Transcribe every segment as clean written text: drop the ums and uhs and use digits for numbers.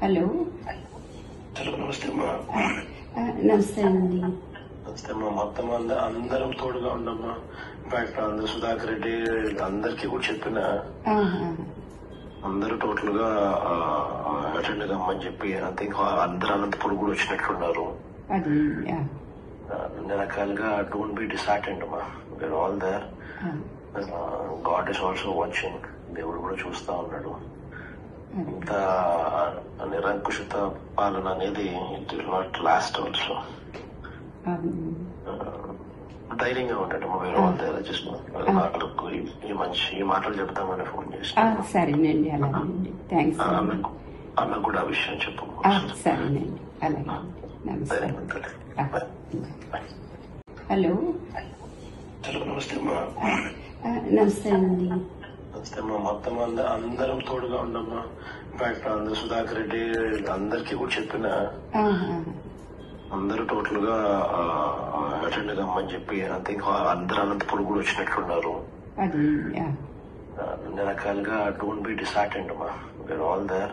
Hello hello నమస్తే అమ్మా. నమస్తే అండి. నమస్తే అమ్మా. మొత్తం అందరం తోడుగా ఉండమ్మా. ఇన్ఫాక్ట్ అందరు సుధాకర్ రెడ్డి అందరికీ కూడా చెప్పిన అందరూ టోటల్ గా అటెండ్ కమ్మని చెప్పి ఐ థింక్ అందరూ అనంతపురం కూడా వచ్చినట్లున్నారు. అన్ని రకాలుగా డోంట్ బి డిసార్టెండ్ అమ్మా. We are all there. God is also watching. దేవుడు కూడా చూస్తా ఉన్నాడు. ఇంత నిరంకుశత పాలన అనేది it will not last also. ధైర్యంగా ఉంటాడు. వేరే వాళ్ళ జస్ట్ వాళ్ళకు ఈ మాటలు చెప్తామని ఫోన్ చేసి సరేనండి. అలాగేనండి. థ్యాంక్స్. ఆమె కూడా ఆ విషయం చెప్పు. సరేనండి. అలాగే. నమస్తే. హలో హలో నమస్తే అమ్మా. నమస్తే అండి. నమస్తే అమ్మా. మొత్తం అందరం తోడుగా ఉండమ్మా. ఇన్ఫాక్ట్ అందరు సుధాకర్ రెడ్డి అందరికీ కూడా చెప్పిన అందరూ టోటల్ గా అటెండ్ కమ్మని చెప్పి ఐ థింక్ అందరు అనంతపురం కూడా వచ్చినట్లున్నారు. అన్ని రకాలుగా డోంట్ బి డిసార్టెండ్ అమ్మా. We are all there.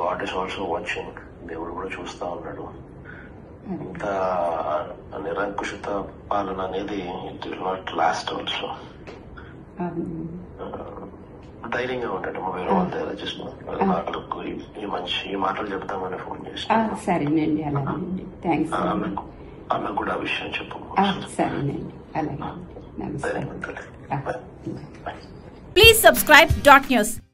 God is also watching. దేవుడు కూడా చూస్తా ఉన్నాడు. ఇంత నిరంకుశత పాలన అనేది it will not last also. ధైర్యంగా ఉంటాడు. వేరే వాళ్ళ జస్ట్ వాళ్ళకు ఈ మాటలు చెప్తామని ఫోన్ చేసి సరేనండి. అలాగేనండి. థ్యాంక్స్. ఆమె కూడా ఆ విషయం చెప్పు. సరేనండి. అలాగే. నమస్తే. Please subscribe Dot News.